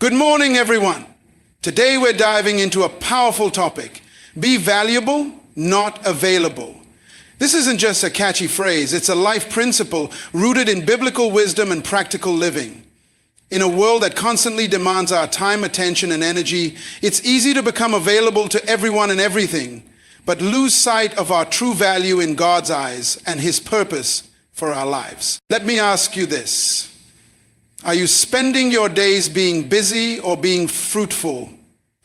Good morning, everyone. Today we're diving into a powerful topic. Be valuable, not available. This isn't just a catchy phrase, it's a life principle rooted in biblical wisdom and practical living. In a world that constantly demands our time, attention, and energy, it's easy to become available to everyone and everything, but lose sight of our true value in God's eyes and His purpose for our lives. Let me ask you this. Are you spending your days being busy or being fruitful?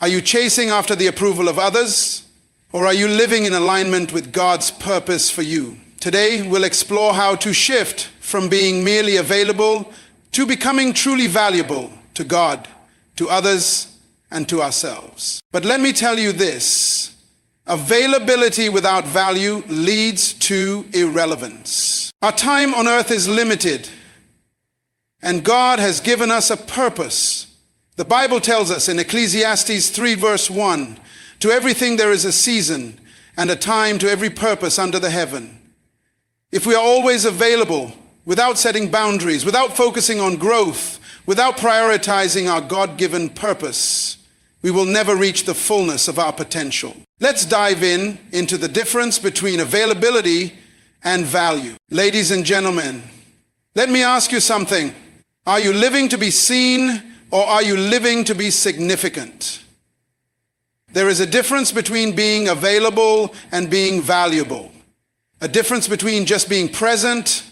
Are you chasing after the approval of others? Or are you living in alignment with God's purpose for you? Today, we'll explore how to shift from being merely available to becoming truly valuable to God, to others, and to ourselves. But let me tell you this. Availability without value leads to irrelevance. Our time on earth is limited, and God has given us a purpose. The Bible tells us in Ecclesiastes 3 verse 1, to everything there is a season and a time to every purpose under the heaven. If we are always available, without setting boundaries, without focusing on growth, without prioritizing our God-given purpose, we will never reach the fullness of our potential. Let's dive into the difference between availability and value. Ladies and gentlemen, let me ask you something. Are you living to be seen, or are you living to be significant? There is a difference between being available and being valuable. A difference between just being present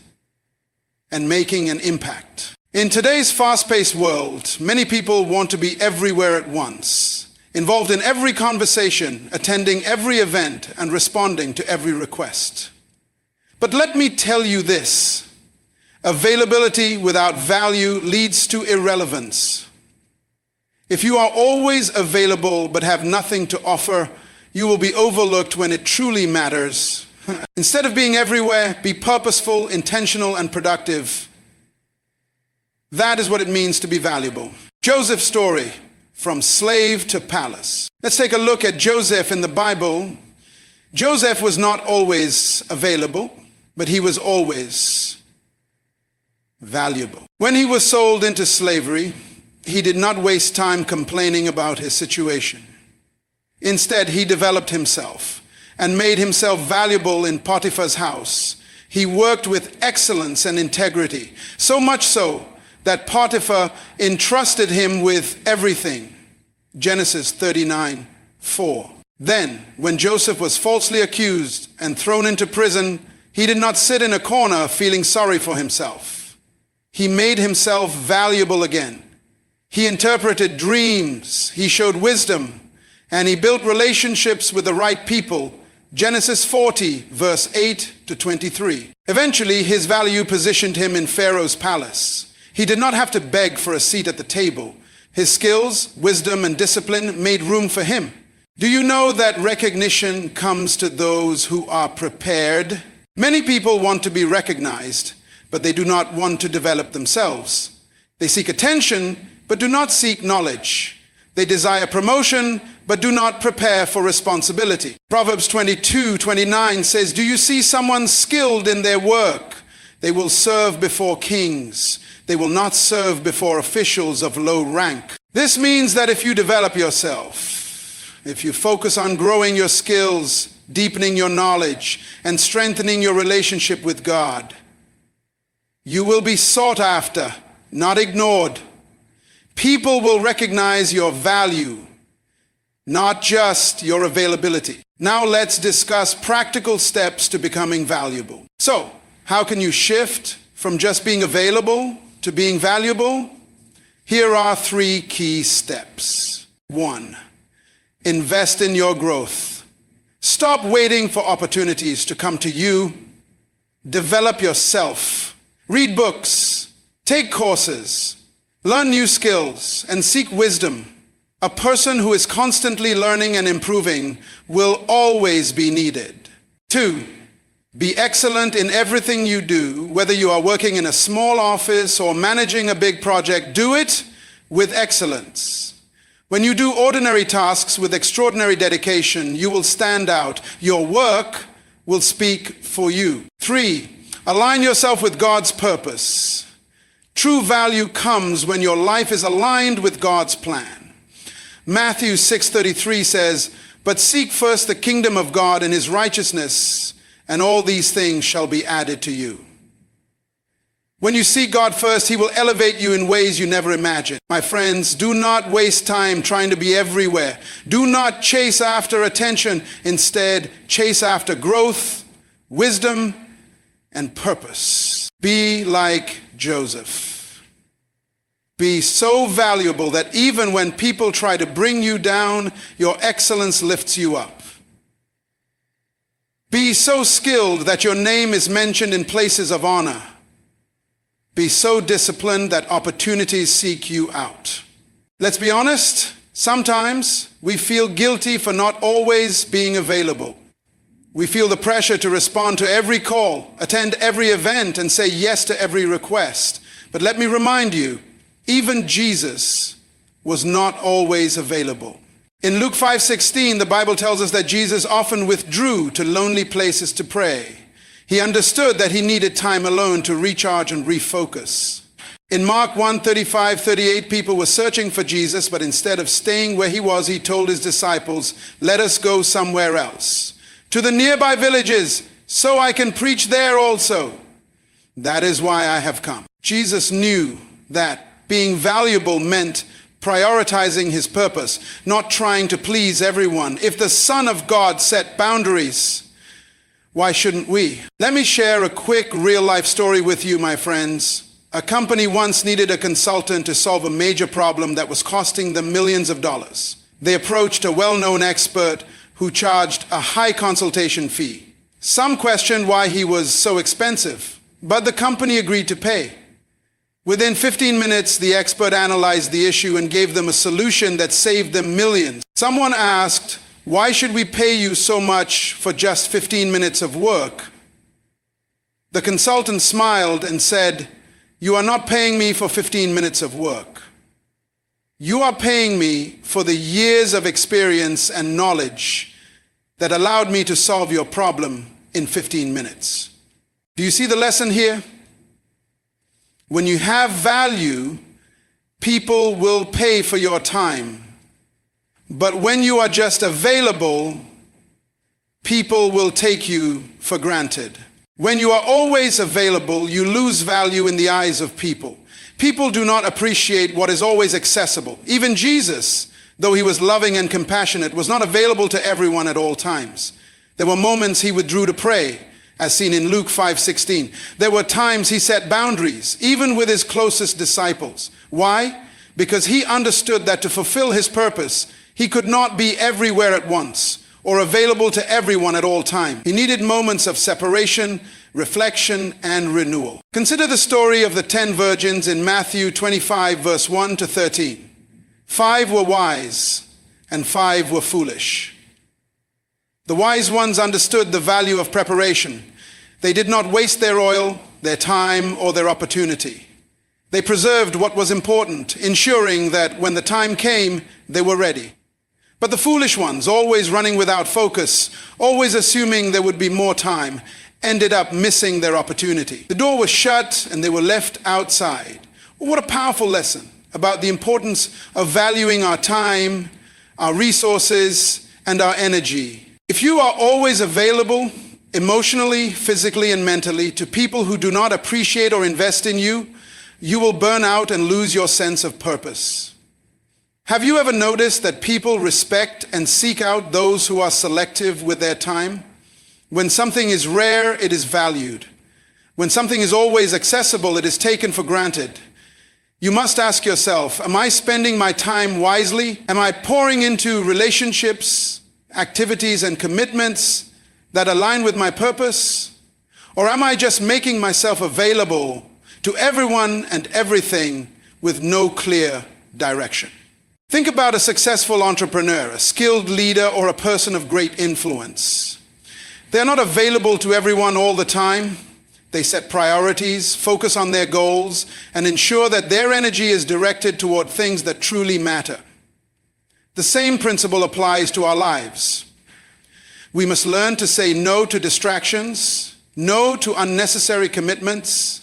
and making an impact. In today's fast-paced world, many people want to be everywhere at once, involved in every conversation, attending every event, and responding to every request. But let me tell you this. Availability without value leads to irrelevance. If you are always available but have nothing to offer, you will be overlooked when it truly matters. Instead of being everywhere, be purposeful, intentional, and productive. That is what it means to be valuable. Joseph's story, from slave to palace. Let's take a look at Joseph in the Bible. Joseph was not always available, but he was always valuable. When he was sold into slavery, he did not waste time complaining about his situation. Instead, he developed himself and made himself valuable in Potiphar's house. He worked with excellence and integrity, so much so that Potiphar entrusted him with everything. Genesis 39:4. Then, when Joseph was falsely accused and thrown into prison, he did not sit in a corner feeling sorry for himself. He made himself valuable again. He interpreted dreams, he showed wisdom, and he built relationships with the right people. Genesis 40, verse 8 to 23. Eventually, his value positioned him in Pharaoh's palace. He did not have to beg for a seat at the table. His skills, wisdom, and discipline made room for him. Do you know that recognition comes to those who are prepared? Many people want to be recognized, but they do not want to develop themselves. They seek attention, but do not seek knowledge. They desire promotion, but do not prepare for responsibility. Proverbs 22:29 says, do you see someone skilled in their work? They will serve before kings. They will not serve before officials of low rank. This means that if you develop yourself, if you focus on growing your skills, deepening your knowledge, and strengthening your relationship with God, you will be sought after, not ignored. People will recognize your value, not just your availability. Now let's discuss practical steps to becoming valuable. So, how can you shift from just being available to being valuable? Here are 3 key steps. 1, invest in your growth. Stop waiting for opportunities to come to you. Develop yourself. Read books, take courses, learn new skills, and seek wisdom. A person who is constantly learning and improving will always be needed. 2, be excellent in everything you do. Whether you are working in a small office or managing a big project, do it with excellence. When you do ordinary tasks with extraordinary dedication, you will stand out. Your work will speak for you. 3, align yourself with God's purpose. True value comes when your life is aligned with God's plan. Matthew 6:33 says, "But seek first the kingdom of God and his righteousness, and all these things shall be added to you." When you seek God first, he will elevate you in ways you never imagined. My friends, do not waste time trying to be everywhere. Do not chase after attention. Instead, chase after growth, wisdom, and purpose. Be like Joseph. Be so valuable that even when people try to bring you down, your excellence lifts you up. Be so skilled that your name is mentioned in places of honor. Be so disciplined that opportunities seek you out. Let's be honest, sometimes we feel guilty for not always being available. We feel the pressure to respond to every call, attend every event, and say yes to every request. But let me remind you, even Jesus was not always available. In Luke 5:16, the Bible tells us that Jesus often withdrew to lonely places to pray. He understood that he needed time alone to recharge and refocus. In Mark 1:35-38, people were searching for Jesus, but instead of staying where he was, he told his disciples, "Let us go somewhere else, to the nearby villages, so I can preach there also. That is why I have come." Jesus knew that being valuable meant prioritizing his purpose, not trying to please everyone. If the Son of God set boundaries, why shouldn't we? Let me share a quick real-life story with you, my friends. A company once needed a consultant to solve a major problem that was costing them millions of dollars. They approached a well-known expert who charged a high consultation fee. Some questioned why he was so expensive, but the company agreed to pay. Within 15 minutes, the expert analyzed the issue and gave them a solution that saved them millions. Someone asked, "Why should we pay you so much for just 15 minutes of work?" The consultant smiled and said, "You are not paying me for 15 minutes of work. You are paying me for the years of experience and knowledge that allowed me to solve your problem in 15 minutes." Do you see the lesson here? When you have value, people will pay for your time. But when you are just available, people will take you for granted. When you are always available, you lose value in the eyes of people. People do not appreciate what is always accessible. Even Jesus, though he was loving and compassionate, was not available to everyone at all times. There were moments he withdrew to pray, as seen in Luke 5:16. There were times he set boundaries, even with his closest disciples. Why? Because he understood that to fulfill his purpose, he could not be everywhere at once or available to everyone at all times. He needed moments of separation, reflection, and renewal. Consider the story of the 10 virgins in Matthew 25, verse 1-13. 5 were wise, and 5 were foolish. The wise ones understood the value of preparation. They did not waste their oil, their time, or their opportunity. They preserved what was important, ensuring that when the time came, they were ready. But the foolish ones, always running without focus, always assuming there would be more time, ended up missing their opportunity. The door was shut and they were left outside. What a powerful lesson about the importance of valuing our time, our resources, and our energy. If you are always available, emotionally, physically, and mentally, to people who do not appreciate or invest in you, you will burn out and lose your sense of purpose. Have you ever noticed that people respect and seek out those who are selective with their time? When something is rare, it is valued. When something is always accessible, it is taken for granted. You must ask yourself, am I spending my time wisely? Am I pouring into relationships, activities, and commitments that align with my purpose? Or am I just making myself available to everyone and everything with no clear direction? Think about a successful entrepreneur, a skilled leader, or a person of great influence. They're not available to everyone all the time. They set priorities, focus on their goals, and ensure that their energy is directed toward things that truly matter. The same principle applies to our lives. We must learn to say no to distractions, no to unnecessary commitments,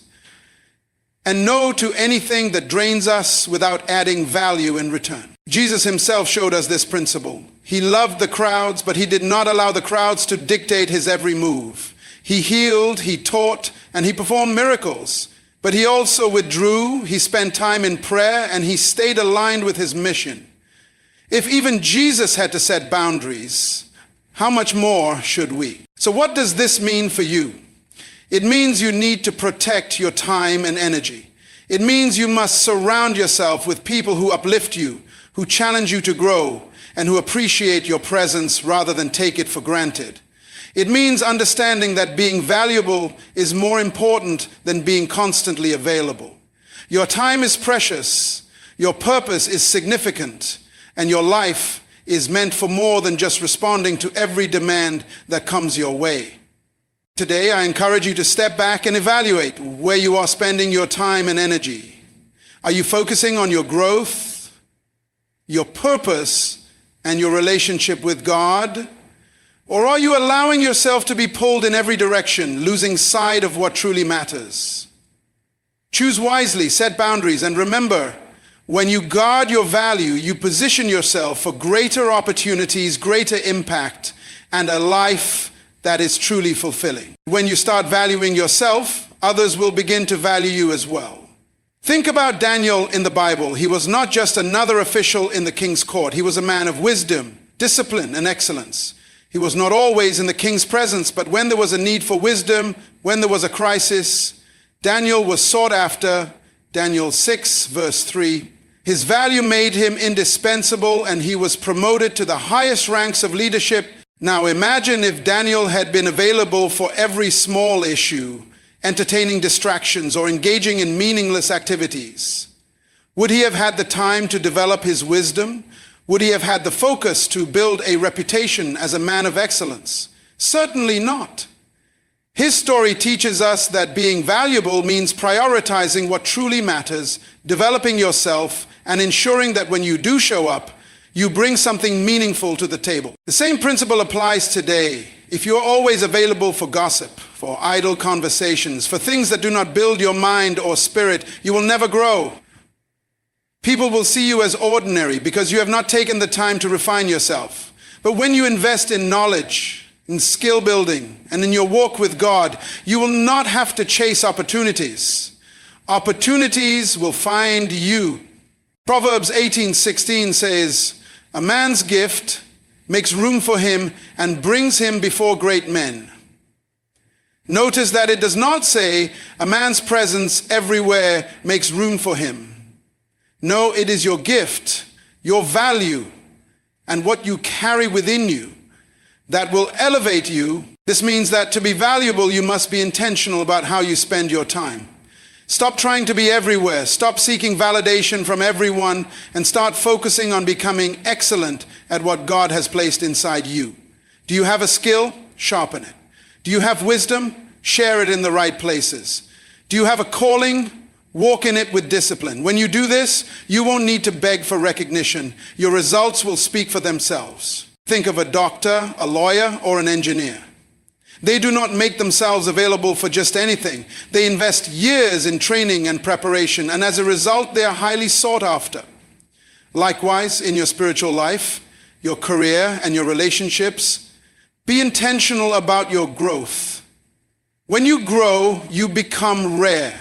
and no to anything that drains us without adding value in return. Jesus himself showed us this principle. He loved the crowds, but he did not allow the crowds to dictate his every move. He healed, he taught, and he performed miracles. But he also withdrew, he spent time in prayer, and he stayed aligned with his mission. If even Jesus had to set boundaries, how much more should we? So what does this mean for you? It means you need to protect your time and energy. It means you must surround yourself with people who uplift you, who challenge you to grow, and who appreciate your presence rather than take it for granted. It means understanding that being valuable is more important than being constantly available. Your time is precious, your purpose is significant, and your life is meant for more than just responding to every demand that comes your way. Today, I encourage you to step back and evaluate where you are spending your time and energy. Are you focusing on your growth, your purpose, and your relationship with God? Or are you allowing yourself to be pulled in every direction, losing sight of what truly matters? Choose wisely, set boundaries, and remember, when you guard your value, you position yourself for greater opportunities, greater impact, and a life that is truly fulfilling. When you start valuing yourself, others will begin to value you as well. Think about Daniel in the Bible. He was not just another official in the king's court. He was a man of wisdom, discipline, and excellence. He was not always in the king's presence, but when there was a need for wisdom, when there was a crisis, Daniel was sought after. Daniel 6, verse 3. His value made him indispensable, and he was promoted to the highest ranks of leadership. Now imagine if Daniel had been available for every small issue, entertaining distractions or engaging in meaningless activities. Would he have had the time to develop his wisdom? Would he have had the focus to build a reputation as a man of excellence? Certainly not. His story teaches us that being valuable means prioritizing what truly matters, developing yourself, and ensuring that when you do show up, you bring something meaningful to the table. The same principle applies today. If you're always available for gossip, for idle conversations, for things that do not build your mind or spirit, you will never grow. People will see you as ordinary because you have not taken the time to refine yourself. But when you invest in knowledge, in skill building, and in your walk with God, you will not have to chase opportunities. Opportunities will find you. Proverbs 18:16 says, "A man's gift makes room for him and brings him before great men." Notice that it does not say a man's presence everywhere makes room for him. No, it is your gift, your value, and what you carry within you that will elevate you. This means that to be valuable, you must be intentional about how you spend your time. Stop trying to be everywhere. Stop seeking validation from everyone and start focusing on becoming excellent at what God has placed inside you. Do you have a skill? Sharpen it. Do you have wisdom? Share it in the right places. Do you have a calling? Walk in it with discipline. When you do this, you won't need to beg for recognition. Your results will speak for themselves. Think of a doctor, a lawyer, or an engineer. They do not make themselves available for just anything. They invest years in training and preparation, and as a result, they are highly sought after. Likewise, in your spiritual life, your career, and your relationships, be intentional about your growth. When you grow, you become rare.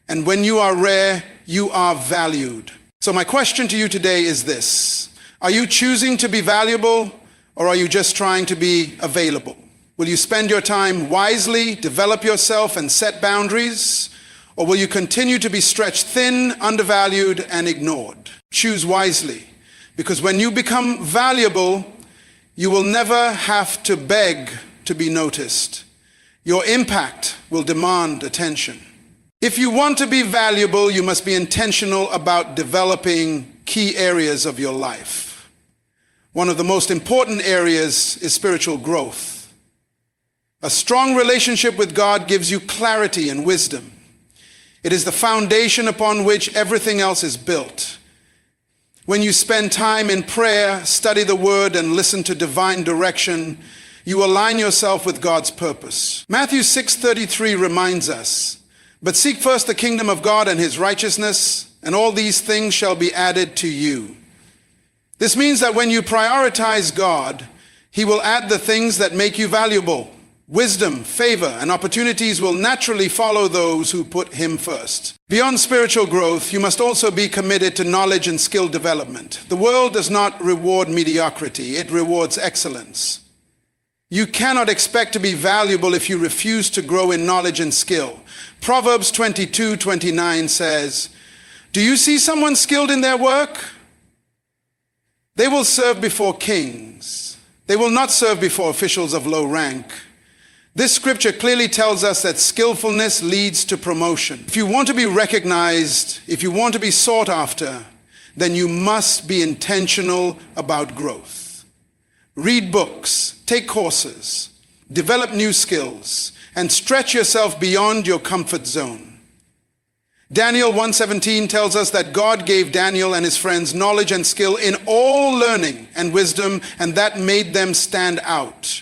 And when you are rare, you are valued. So my question to you today is this. Are you choosing to be valuable, or are you just trying to be available? Will you spend your time wisely, develop yourself, and set boundaries? Or will you continue to be stretched thin, undervalued, and ignored? Choose wisely, because when you become valuable, you will never have to beg to be noticed. Your impact will demand attention. If you want to be valuable, you must be intentional about developing key areas of your life. One of the most important areas is spiritual growth. A strong relationship with God gives you clarity and wisdom. It is the foundation upon which everything else is built. When you spend time in prayer, study the Word, and listen to divine direction, you align yourself with God's purpose. Matthew 6:33 reminds us, But seek first the kingdom of God and his righteousness, and all these things shall be added to you. This means that when you prioritize God, he will add the things that make you valuable. Wisdom, favor, and opportunities will naturally follow those who put him first. Beyond spiritual growth, you must also be committed to knowledge and skill development. The world does not reward mediocrity, it rewards excellence. You cannot expect to be valuable if you refuse to grow in knowledge and skill. Proverbs 22:29 says, "Do you see someone skilled in their work? They will serve before kings. They will not serve before officials of low rank." This scripture clearly tells us that skillfulness leads to promotion. If you want to be recognized, if you want to be sought after, then you must be intentional about growth. Read books, take courses, develop new skills, and stretch yourself beyond your comfort zone. Daniel 1:17 tells us that God gave Daniel and his friends knowledge and skill in all learning and wisdom, and that made them stand out.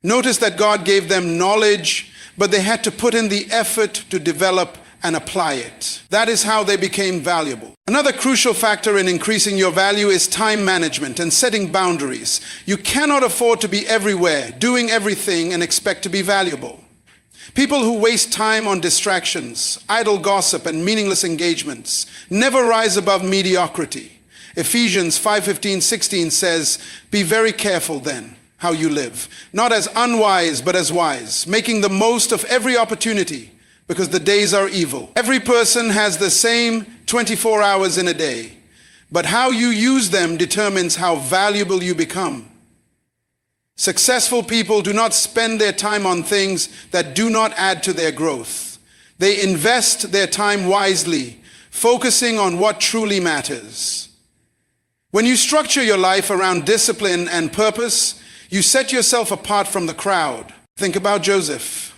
Notice that God gave them knowledge, but they had to put in the effort to develop and apply it. That is how they became valuable. Another crucial factor in increasing your value is time management and setting boundaries. You cannot afford to be everywhere, doing everything, and expect to be valuable. People who waste time on distractions, idle gossip, and meaningless engagements never rise above mediocrity. Ephesians 5:15-16 says, "Be very careful then how you live, not as unwise but as wise, making the most of every opportunity, because the days are evil." Every person has the same 24 hours in a day, but how you use them determines how valuable you become. Successful people do not spend their time on things that do not add to their growth. They invest their time wisely, focusing on what truly matters. When you structure your life around discipline and purpose, you set yourself apart from the crowd. Think about Joseph.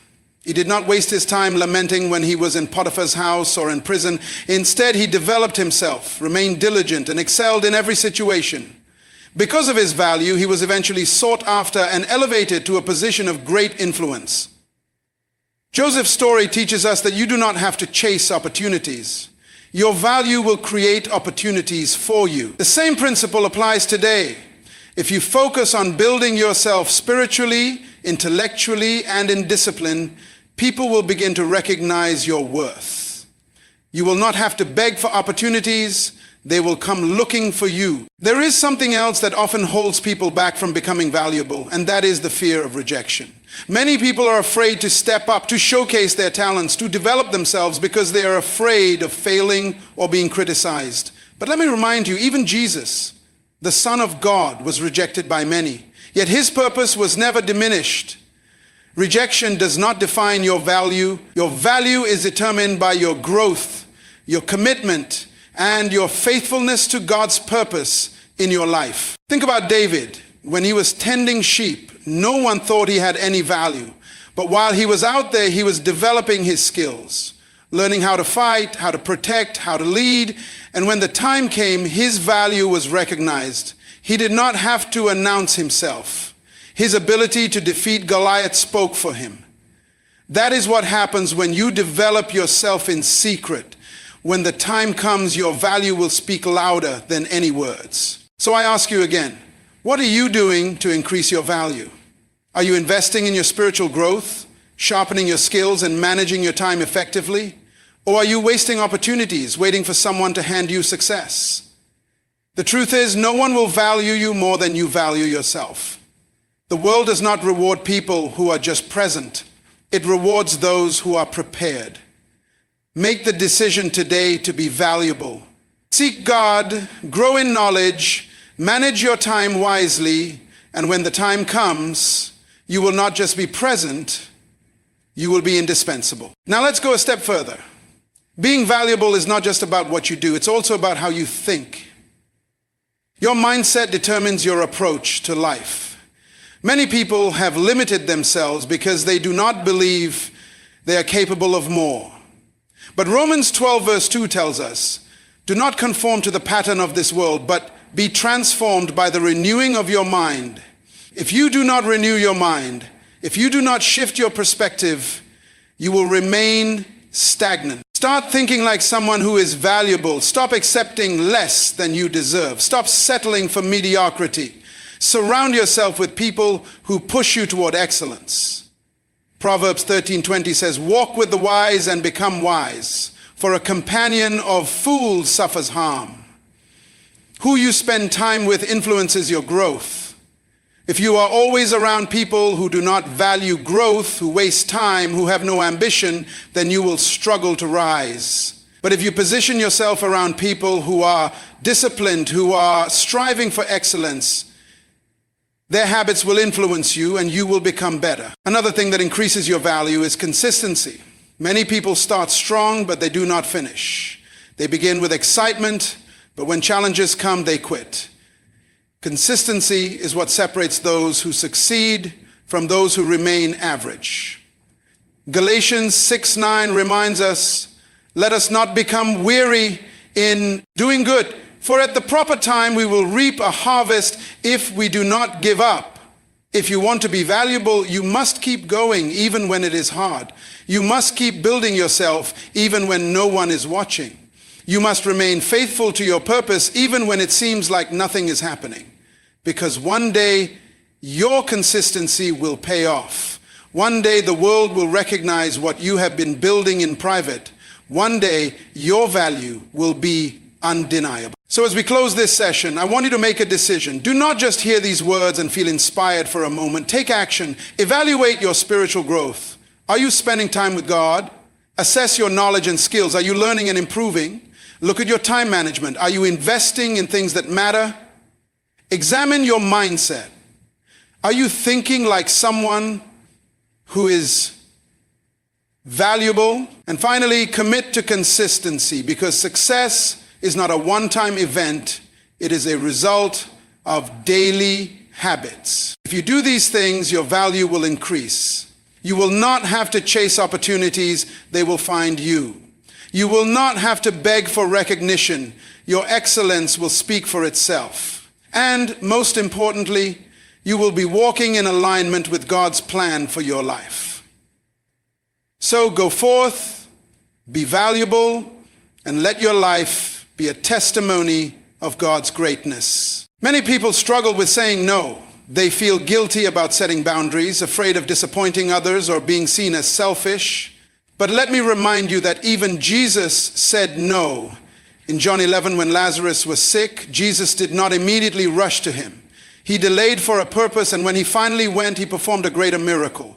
He did not waste his time lamenting when he was in Potiphar's house or in prison. Instead, he developed himself, remained diligent, and excelled in every situation. Because of his value, he was eventually sought after and elevated to a position of great influence. Joseph's story teaches us that you do not have to chase opportunities. Your value will create opportunities for you. The same principle applies today. If you focus on building yourself spiritually, intellectually, and in discipline, people will begin to recognize your worth. You will not have to beg for opportunities. They will come looking for you. There is something else that often holds people back from becoming valuable, and that is the fear of rejection. Many people are afraid to step up, to showcase their talents, to develop themselves because they are afraid of failing or being criticized. But let me remind you, even Jesus, the Son of God, was rejected by many, yet his purpose was never diminished. Rejection does not define your value. Your value is determined by your growth, your commitment, and your faithfulness to God's purpose in your life. Think about David. When he was tending sheep, no one thought he had any value. But while he was out there, he was developing his skills, learning how to fight, how to protect, how to lead. And when the time came, his value was recognized. He did not have to announce himself. His ability to defeat Goliath spoke for him. That is what happens when you develop yourself in secret. When the time comes, your value will speak louder than any words. So I ask you again, what are you doing to increase your value? Are you investing in your spiritual growth, sharpening your skills, and managing your time effectively? Or are you wasting opportunities, waiting for someone to hand you success? The truth is, no one will value you more than you value yourself. The world does not reward people who are just present. It rewards those who are prepared. Make the decision today to be valuable. Seek God, grow in knowledge, manage your time wisely, and when the time comes, you will not just be present, you will be indispensable. Now let's go a step further. Being valuable is not just about what you do, it's also about how you think. Your mindset determines your approach to life. Many people have limited themselves because they do not believe they are capable of more. But Romans 12 verse 2 tells us, "Do not conform to the pattern of this world, but be transformed by the renewing of your mind." If you do not renew your mind, if you do not shift your perspective, you will remain stagnant. Start thinking like someone who is valuable. Stop accepting less than you deserve. Stop settling for mediocrity. Surround yourself with people who push you toward excellence. Proverbs 13:20 says, "Walk with the wise and become wise, for a companion of fools suffers harm." Who you spend time with influences your growth. If you are always around people who do not value growth, who waste time, who have no ambition, then you will struggle to rise. But if you position yourself around people who are disciplined, who are striving for excellence, their habits will influence you and you will become better. Another thing that increases your value is consistency. Many people start strong, but they do not finish. They begin with excitement, but when challenges come, they quit. Consistency is what separates those who succeed from those who remain average. Galatians 6:9 reminds us, "Let us not become weary in doing good, for at the proper time we will reap a harvest if we do not give up." If you want to be valuable, you must keep going even when it is hard. You must keep building yourself even when no one is watching. You must remain faithful to your purpose even when it seems like nothing is happening. Because one day your consistency will pay off. One day the world will recognize what you have been building in private. One day your value will be undeniable. So as we close this session, I want you to make a decision. Do not just hear these words and feel inspired for a moment. Take action. Evaluate your spiritual growth. Are you spending time with God? Assess your knowledge and skills. Are you learning and improving? Look at your time management. Are you investing in things that matter? Examine your mindset. Are you thinking like someone who is valuable? And finally, commit to consistency, because success is not a one-time event. It is a result of daily habits. If you do these things, your value will increase. You will not have to chase opportunities. They will find you. You will not have to beg for recognition. Your excellence will speak for itself. And most importantly, you will be walking in alignment with God's plan for your life. So go forth, be valuable, and let your life be a testimony of God's greatness. Many people struggle with saying no. They feel guilty about setting boundaries, afraid of disappointing others or being seen as selfish. But let me remind you that even Jesus said no. In John 11, when Lazarus was sick, Jesus did not immediately rush to him. He delayed for a purpose, and when he finally went, he performed a greater miracle.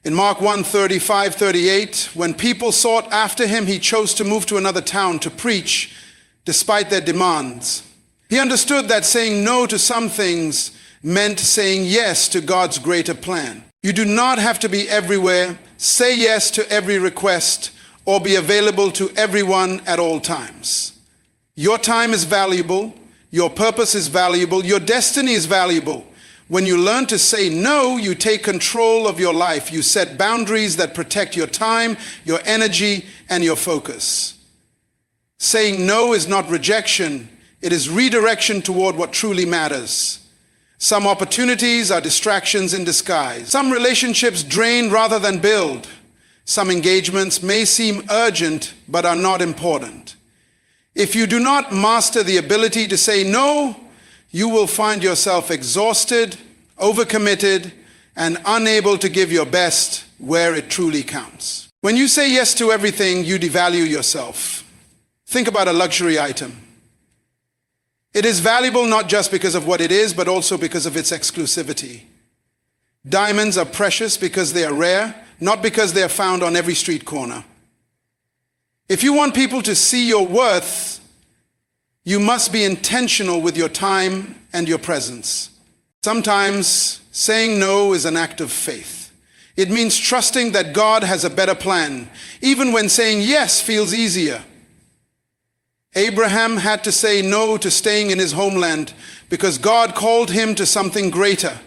In Mark 1:35-38, when people sought after him, he chose to move to another town to preach despite their demands. He understood that saying no to some things meant saying yes to God's greater plan. You do not have to be everywhere, say yes to every request, or be available to everyone at all times. Your time is valuable, your purpose is valuable, your destiny is valuable. When you learn to say no, you take control of your life. You set boundaries that protect your time, your energy, and your focus. Saying no is not rejection, it is redirection toward what truly matters. Some opportunities are distractions in disguise. Some relationships drain rather than build. Some engagements may seem urgent but are not important. If you do not master the ability to say no, you will find yourself exhausted, overcommitted, and unable to give your best where it truly counts. When you say yes to everything, you devalue yourself. Think about a luxury item. It is valuable not just because of what it is, but also because of its exclusivity. Diamonds are precious because they are rare, not because they are found on every street corner. If you want people to see your worth, you must be intentional with your time and your presence. Sometimes saying no is an act of faith. It means trusting that God has a better plan, even when saying yes feels easier. Abraham had to say no to staying in his homeland because God called him to something greater.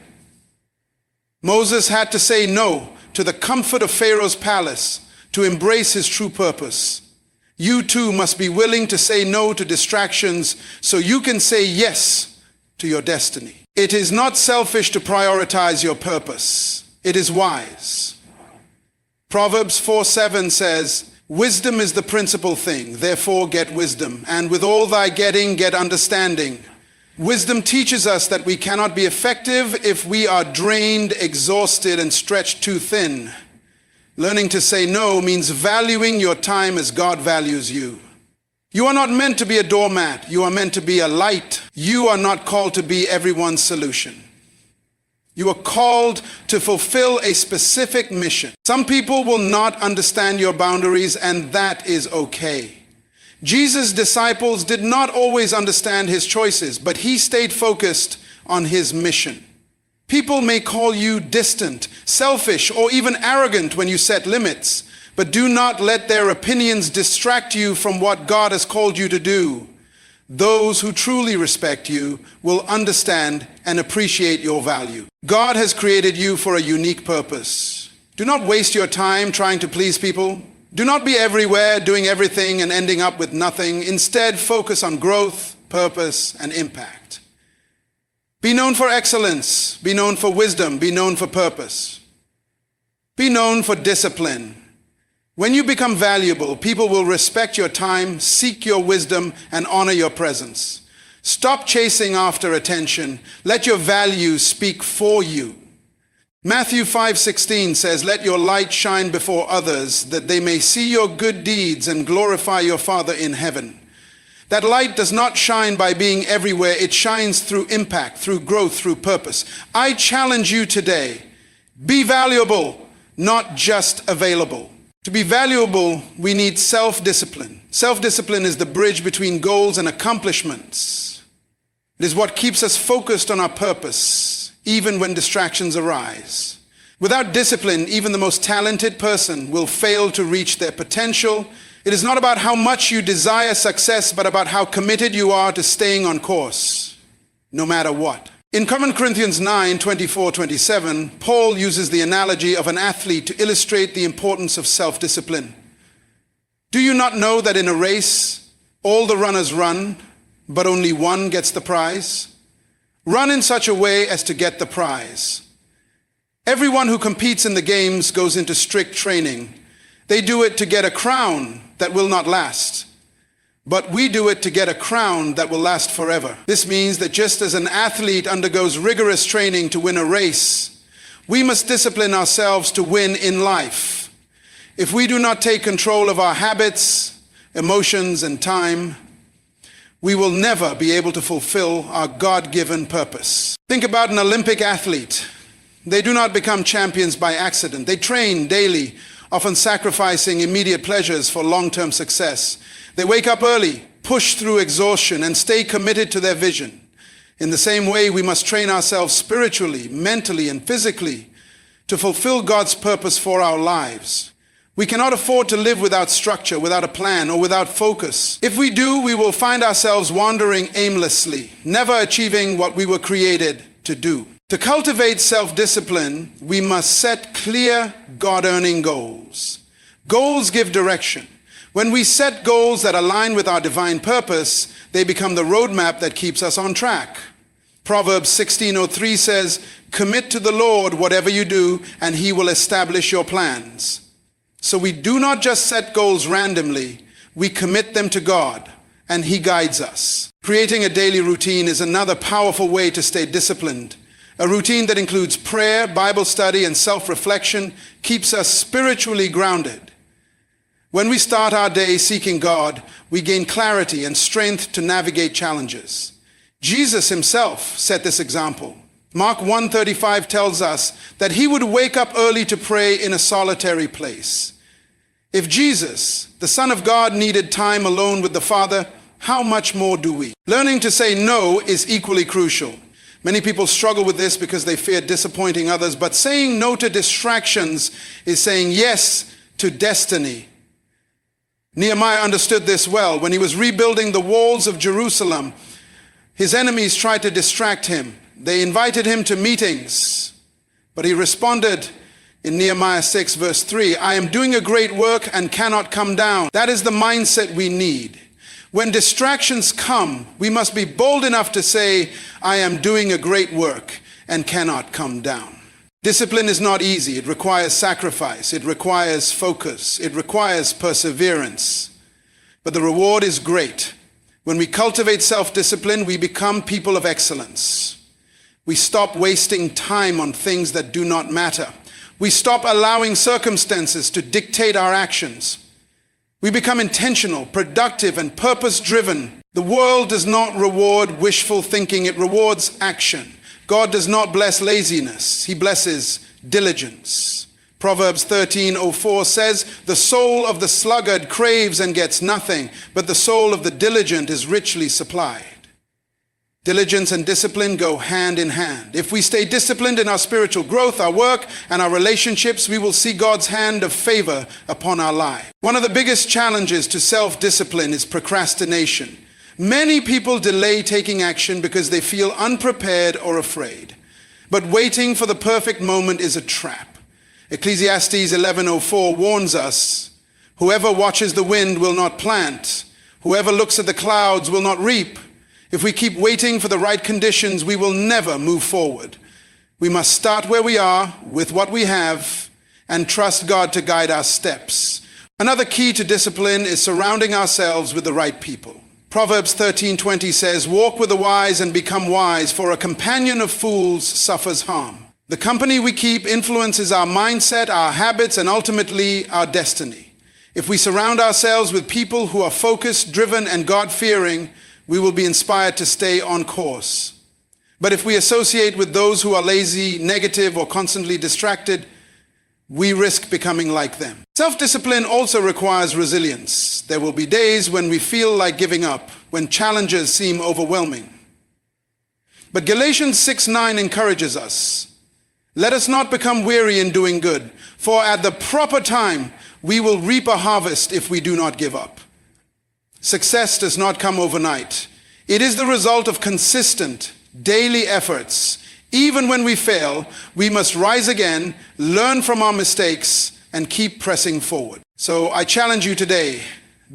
Moses had to say no to the comfort of Pharaoh's palace to embrace his true purpose. You too must be willing to say no to distractions so you can say yes to your destiny. It is not selfish to prioritize your purpose. It is wise. Proverbs 4:7 says, Wisdom is the principal thing, therefore get wisdom, and with all thy getting, get understanding. Wisdom teaches us that we cannot be effective if we are drained, exhausted, and stretched too thin. Learning to say no means valuing your time as God values you. You are not meant to be a doormat. You are meant to be a light. You are not called to be everyone's solution. You are called to fulfill a specific mission. Some people will not understand your boundaries, and that is okay. Jesus' disciples did not always understand his choices, but he stayed focused on his mission. People may call you distant, selfish, or even arrogant when you set limits, but do not let their opinions distract you from what God has called you to do. Those who truly respect you will understand and appreciate your value. God has created you for a unique purpose. Do not waste your time trying to please people. Do not be everywhere, doing everything and ending up with nothing. Instead, focus on growth, purpose, and impact. Be known for excellence. Be known for wisdom. Be known for purpose. Be known for discipline. When you become valuable, people will respect your time, seek your wisdom, and honor your presence. Stop chasing after attention. Let your values speak for you. Matthew 5:16 says, "Let your light shine before others, that they may see your good deeds and glorify your Father in heaven." That light does not shine by being everywhere. It shines through impact, through growth, through purpose. I challenge you today, be valuable, not just available. To be valuable, we need self-discipline. Self-discipline is the bridge between goals and accomplishments. It is what keeps us focused on our purpose, even when distractions arise. Without discipline, even the most talented person will fail to reach their potential. It is not about how much you desire success, but about how committed you are to staying on course, no matter what. In 1 Corinthians 9:24-27, Paul uses the analogy of an athlete to illustrate the importance of self-discipline. Do you not know that in a race, all the runners run, but only one gets the prize? Run in such a way as to get the prize. Everyone who competes in the games goes into strict training. They do it to get a crown that will not last. But we do it to get a crown that will last forever. This means that just as an athlete undergoes rigorous training to win a race, we must discipline ourselves to win in life. If we do not take control of our habits, emotions, and time, we will never be able to fulfill our God-given purpose. Think about an Olympic athlete. They do not become champions by accident. They train daily, often sacrificing immediate pleasures for long-term success. They wake up early, push through exhaustion, and stay committed to their vision. In the same way, we must train ourselves spiritually, mentally, and physically to fulfill God's purpose for our lives. We cannot afford to live without structure, without a plan, or without focus. If we do, we will find ourselves wandering aimlessly, never achieving what we were created to do. To cultivate self-discipline, we must set clear, God-earning goals. Goals give direction. When we set goals that align with our divine purpose, they become the roadmap that keeps us on track. Proverbs 16:03 says, "Commit to the Lord whatever you do, and he will establish your plans." So we do not just set goals randomly, we commit them to God, and he guides us. Creating a daily routine is another powerful way to stay disciplined. A routine that includes prayer, Bible study, and self-reflection keeps us spiritually grounded. When we start our day seeking God, we gain clarity and strength to navigate challenges. Jesus himself set this example. Mark 1:35 tells us that he would wake up early to pray in a solitary place. If Jesus, the Son of God, needed time alone with the Father, how much more do we? Learning to say no is equally crucial. Many people struggle with this because they fear disappointing others, but saying no to distractions is saying yes to destiny. Nehemiah understood this well. When he was rebuilding the walls of Jerusalem, his enemies tried to distract him. They invited him to meetings, but he responded in Nehemiah 6 verse 3, "I am doing a great work and cannot come down." That is the mindset we need. When distractions come, we must be bold enough to say, "I am doing a great work and cannot come down." Discipline is not easy. It requires sacrifice. It requires focus. It requires perseverance. But the reward is great. When we cultivate self-discipline, we become people of excellence. We stop wasting time on things that do not matter. We stop allowing circumstances to dictate our actions. We become intentional, productive, and purpose-driven. The world does not reward wishful thinking. It rewards action. God does not bless laziness. He blesses diligence. Proverbs 13:04 says, "The soul of the sluggard craves and gets nothing, but the soul of the diligent is richly supplied." Diligence and discipline go hand in hand. If we stay disciplined in our spiritual growth, our work, and our relationships, we will see God's hand of favor upon our life. One of the biggest challenges to self-discipline is procrastination. Many people delay taking action because they feel unprepared or afraid. But waiting for the perfect moment is a trap. Ecclesiastes 11:04 warns us, "Whoever watches the wind will not plant. Whoever looks at the clouds will not reap." If we keep waiting for the right conditions, we will never move forward. We must start where we are with what we have and trust God to guide our steps. Another key to discipline is surrounding ourselves with the right people. Proverbs 13:20 says, "Walk with the wise and become wise, for a companion of fools suffers harm." The company we keep influences our mindset, our habits, and ultimately our destiny. If we surround ourselves with people who are focused, driven, and God-fearing, we will be inspired to stay on course. But if we associate with those who are lazy, negative, or constantly distracted, we risk becoming like them. Self-discipline also requires resilience. There will be days when we feel like giving up, when challenges seem overwhelming. But Galatians 6:9 encourages us, "Let us not become weary in doing good, for at the proper time we will reap a harvest if we do not give up." Success does not come overnight. It is the result of consistent, daily efforts. Even when we fail, we must rise again, learn from our mistakes, and keep pressing forward. So I challenge you today,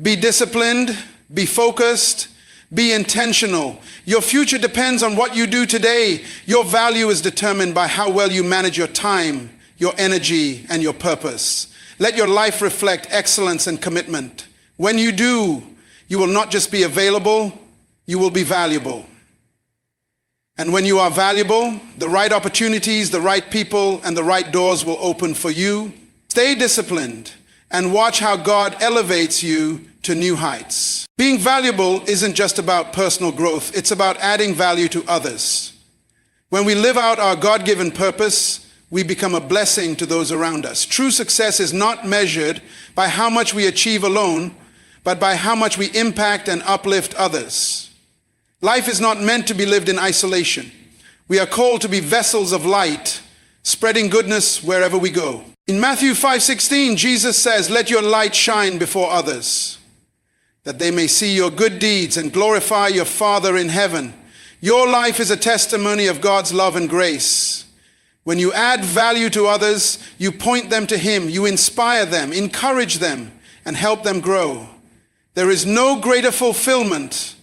be disciplined, be focused, be intentional. Your future depends on what you do today. Your value is determined by how well you manage your time, your energy, and your purpose. Let your life reflect excellence and commitment. When you do, you will not just be available, you will be valuable. And when you are valuable, the right opportunities, the right people, and the right doors will open for you. Stay disciplined and watch how God elevates you to new heights. Being valuable isn't just about personal growth, it's about adding value to others. When we live out our God-given purpose, we become a blessing to those around us. True success is not measured by how much we achieve alone, but by how much we impact and uplift others. Life is not meant to be lived in isolation. We are called to be vessels of light, spreading goodness wherever we go. In Matthew 5:16, Jesus says, "Let your light shine before others, that they may see your good deeds and glorify your Father in heaven." Your life is a testimony of God's love and grace. When you add value to others, you point them to Him, you inspire them, encourage them, and help them grow. There is no greater fulfillment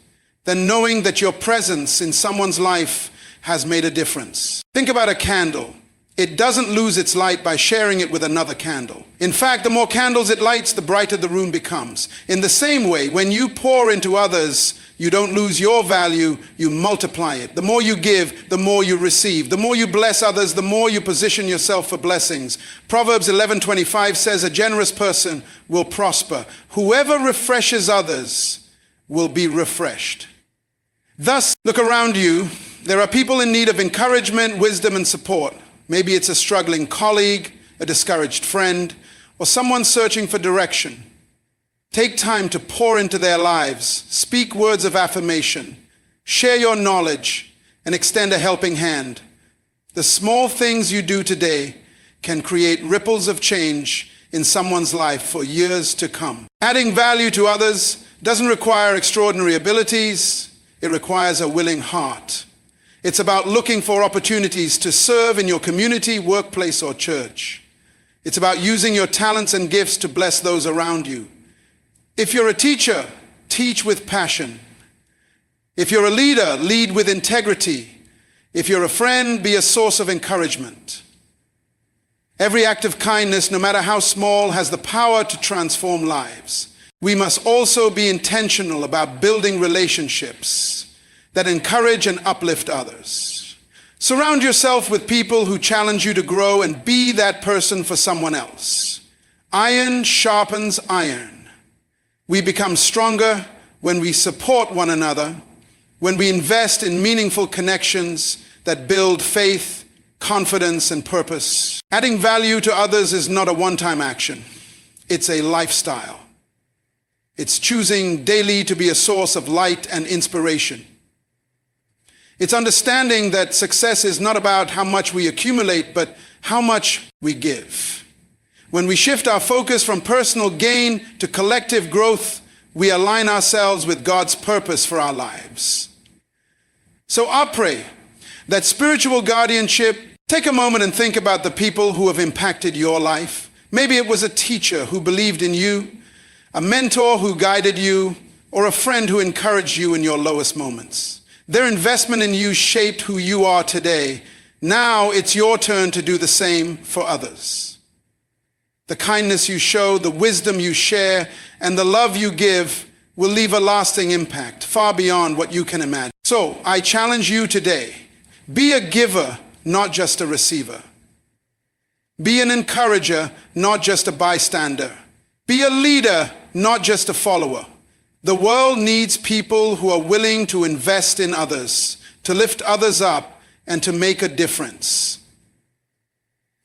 than knowing that your presence in someone's life has made a difference. Think about a candle. It doesn't lose its light by sharing it with another candle. In fact, the more candles it lights, the brighter the room becomes. In the same way, when you pour into others, you don't lose your value, you multiply it. The more you give, the more you receive. The more you bless others, the more you position yourself for blessings. Proverbs 11:25 says, "A generous person will prosper. Whoever refreshes others will be refreshed." Thus, look around you. There are people in need of encouragement, wisdom, and support. Maybe it's a struggling colleague, a discouraged friend, or someone searching for direction. Take time to pour into their lives, speak words of affirmation, share your knowledge, and extend a helping hand. The small things you do today can create ripples of change in someone's life for years to come. Adding value to others doesn't require extraordinary abilities. It requires a willing heart. It's about looking for opportunities to serve in your community, workplace, or church. It's about using your talents and gifts to bless those around you. If you're a teacher, teach with passion. If you're a leader, lead with integrity. If you're a friend, be a source of encouragement. Every act of kindness, no matter how small, has the power to transform lives. We must also be intentional about building relationships that encourage and uplift others. Surround yourself with people who challenge you to grow and be that person for someone else. Iron sharpens iron. We become stronger when we support one another, when we invest in meaningful connections that build faith, confidence, and purpose. Adding value to others is not a one-time action. It's a lifestyle. It's choosing daily to be a source of light and inspiration. It's understanding that success is not about how much we accumulate, but how much we give. When we shift our focus from personal gain to collective growth, we align ourselves with God's purpose for our lives. So I pray that spiritual guardianship, take a moment and think about the people who have impacted your life. Maybe it was a teacher who believed in you, a mentor who guided you, or a friend who encouraged you in your lowest moments. Their investment in you shaped who you are today. Now it's your turn to do the same for others. The kindness you show, the wisdom you share, and the love you give will leave a lasting impact far beyond what you can imagine. So I challenge you today, be a giver, not just a receiver. Be an encourager, not just a bystander. Be a leader, not just a follower. The world needs people who are willing to invest in others, to lift others up, and to make a difference.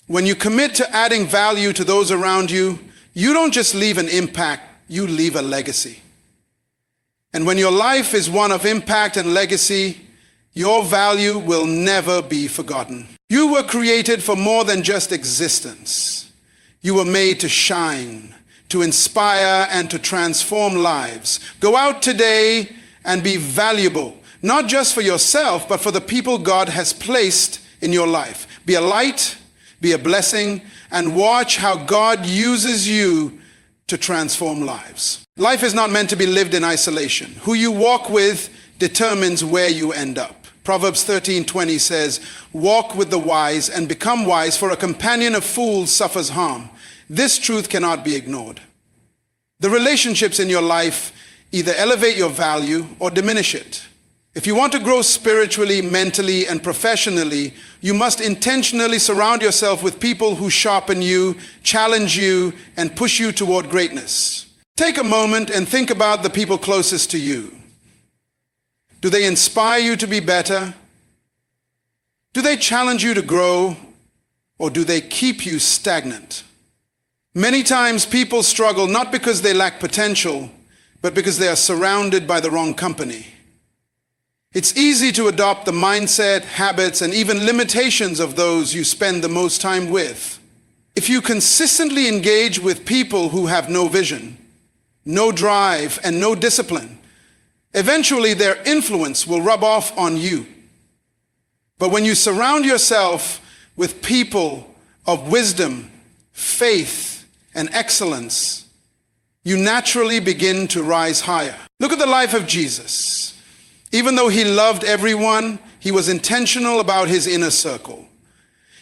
When you commit to adding value to those around you, you don't just leave an impact, you leave a legacy. And when your life is one of impact and legacy, your value will never be forgotten. You were created for more than just existence. You were made to shine, to inspire, and to transform lives. Go out today and be valuable, not just for yourself, but for the people God has placed in your life. Be a light, be a blessing, and watch how God uses you to transform lives. Life is not meant to be lived in isolation. Who you walk with determines where you end up. Proverbs 13:20 says, "Walk with the wise and become wise, for a companion of fools suffers harm." This truth cannot be ignored. The relationships in your life either elevate your value or diminish it. If you want to grow spiritually, mentally, and professionally, you must intentionally surround yourself with people who sharpen you, challenge you, and push you toward greatness. Take a moment and think about the people closest to you. Do they inspire you to be better? Do they challenge you to grow? Or do they keep you stagnant? Many times people struggle not because they lack potential, but because they are surrounded by the wrong company. It's easy to adopt the mindset, habits, and even limitations of those you spend the most time with. If you consistently engage with people who have no vision, no drive, and no discipline, eventually their influence will rub off on you. But when you surround yourself with people of wisdom, faith, and excellence, you naturally begin to rise higher. Look at the life of Jesus. Even though he loved everyone, he was intentional about his inner circle.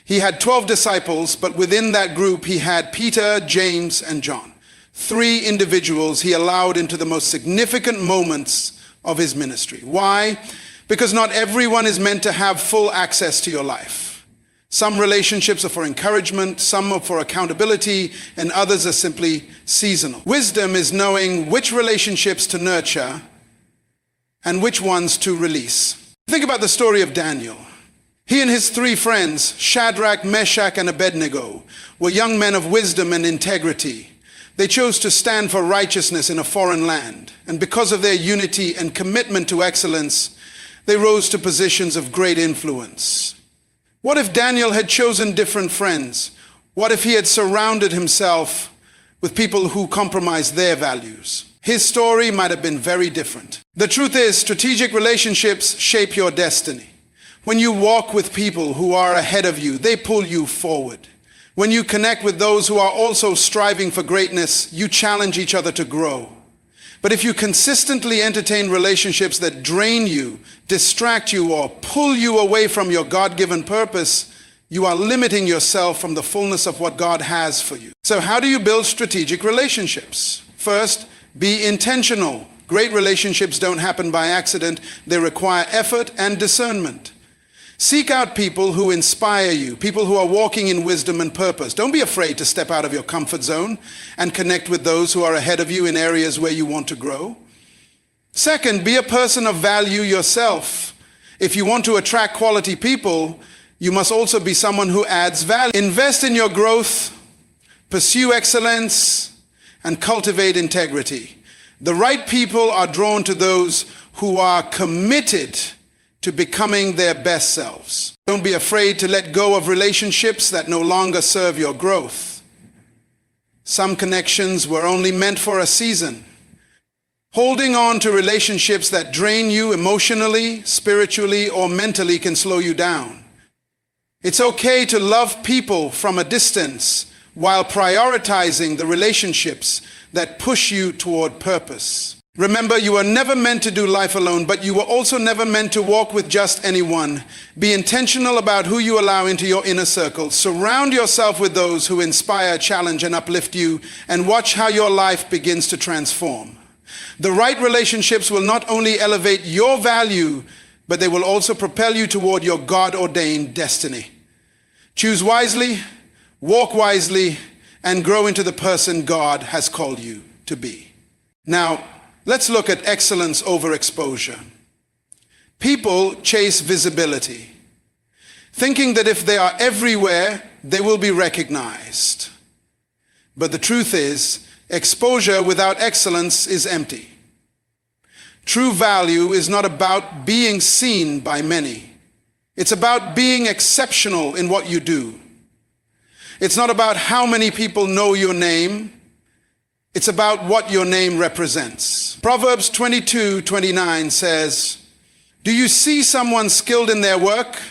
He had 12 disciples, but within that group he had Peter, James, and John. 3 individuals he allowed into the most significant moments of his ministry. Why? Because not everyone is meant to have full access to your life. Some relationships are for encouragement, some are for accountability, and others are simply seasonal. Wisdom is knowing which relationships to nurture and which ones to release. Think about the story of Daniel. He and his 3 friends, Shadrach, Meshach, and Abednego, were young men of wisdom and integrity. They chose to stand for righteousness in a foreign land, and because of their unity and commitment to excellence, they rose to positions of great influence. What if Daniel had chosen different friends? What if he had surrounded himself with people who compromised their values? His story might have been very different. The truth is, strategic relationships shape your destiny. When you walk with people who are ahead of you, they pull you forward. When you connect with those who are also striving for greatness, you challenge each other to grow. But if you consistently entertain relationships that drain you, distract you, or pull you away from your God-given purpose, you are limiting yourself from the fullness of what God has for you. So how do you build strategic relationships? First, be intentional. Great relationships don't happen by accident. They require effort and discernment. Seek out people who inspire you, people who are walking in wisdom and purpose. Don't be afraid to step out of your comfort zone and connect with those who are ahead of you in areas where you want to grow. Second, be a person of value yourself. If you want to attract quality people, you must also be someone who adds value. Invest in your growth, pursue excellence, and cultivate integrity. The right people are drawn to those who are committed to becoming their best selves. Don't be afraid to let go of relationships that no longer serve your growth. Some connections were only meant for a season. Holding on to relationships that drain you emotionally, spiritually, or mentally can slow you down. It's okay to love people from a distance while prioritizing the relationships that push you toward purpose. Remember, you were never meant to do life alone, but you were also never meant to walk with just anyone. Be intentional about who you allow into your inner circle. Surround yourself with those who inspire, challenge, and uplift you, and watch how your life begins to transform. The right relationships will not only elevate your value, but they will also propel you toward your God-ordained destiny. Choose wisely, walk wisely, and grow into the person God has called you to be. Now, let's look at excellence over exposure. People chase visibility, thinking that if they are everywhere, they will be recognized. But the truth is, exposure without excellence is empty. True value is not about being seen by many. It's about being exceptional in what you do. It's not about how many people know your name. It's about what your name represents. Proverbs 22:29 says, "Do you see someone skilled in their work?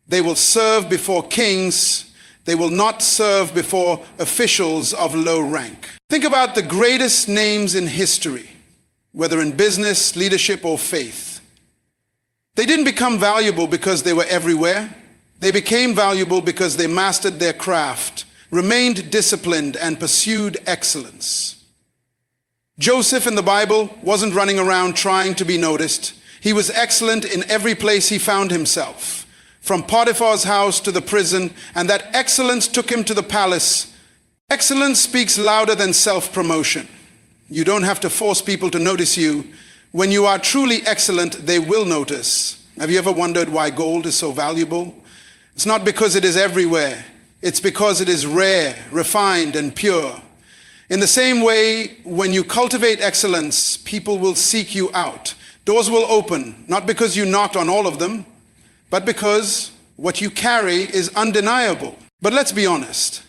They will serve before kings. They will not serve before officials of low rank." Think about the greatest names in history, whether in business, leadership, or faith. They didn't become valuable because they were everywhere. They became valuable because they mastered their craft, remained disciplined, and pursued excellence. Joseph in the Bible wasn't running around trying to be noticed. He was excellent in every place he found himself, from Potiphar's house to the prison, and that excellence took him to the palace. Excellence speaks louder than self-promotion. You don't have to force people to notice you. When you are truly excellent, they will notice. Have you ever wondered why gold is so valuable? It's not because it is everywhere. It's because it is rare, refined, and pure. In the same way, when you cultivate excellence, people will seek you out. Doors will open, not because you knocked on all of them, but because what you carry is undeniable. But let's be honest.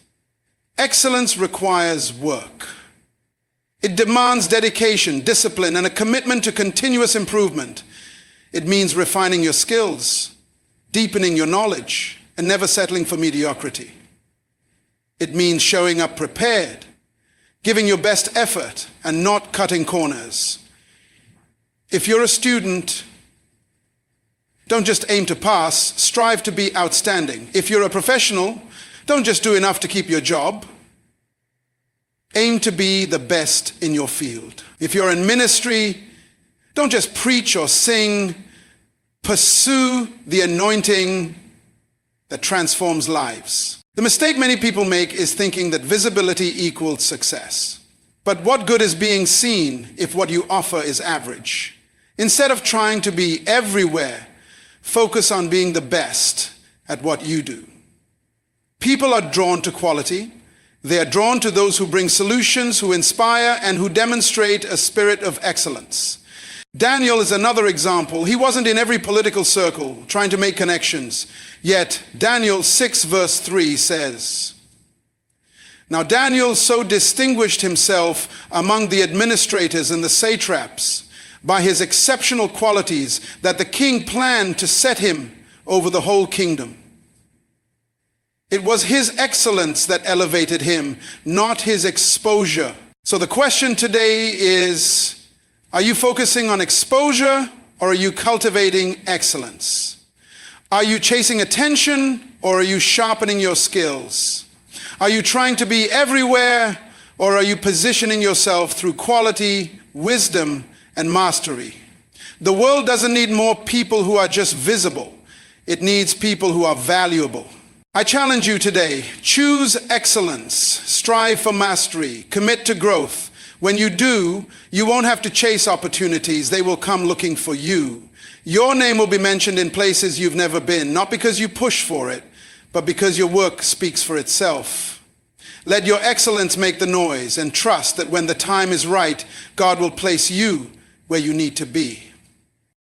Excellence requires work. It demands dedication, discipline, and a commitment to continuous improvement. It means refining your skills, deepening your knowledge, and never settling for mediocrity. It means showing up prepared, giving your best effort, and not cutting corners. If you're a student, don't just aim to pass, strive to be outstanding. If you're a professional, don't just do enough to keep your job. Aim to be the best in your field. If you're in ministry, don't just preach or sing. Pursue the anointing that transforms lives. The mistake many people make is thinking that visibility equals success. But what good is being seen if what you offer is average? Instead of trying to be everywhere, focus on being the best at what you do. People are drawn to quality. They are drawn to those who bring solutions, who inspire, and who demonstrate a spirit of excellence. Daniel is another example. He wasn't in every political circle trying to make connections. Yet Daniel 6 verse 3 says, "Now Daniel so distinguished himself among the administrators and the satraps by his exceptional qualities that the king planned to set him over the whole kingdom." It was his excellence that elevated him, not his exposure. So the question today is, are you focusing on exposure or are you cultivating excellence? Are you chasing attention or are you sharpening your skills? Are you trying to be everywhere, or are you positioning yourself through quality, wisdom, and mastery? The world doesn't need more people who are just visible. It needs people who are valuable. I challenge you today, choose excellence, strive for mastery, commit to growth. When you do, you won't have to chase opportunities. They will come looking for you. Your name will be mentioned in places you've never been, not because you push for it, but because your work speaks for itself. Let your excellence make the noise, and trust that when the time is right, God will place you where you need to be.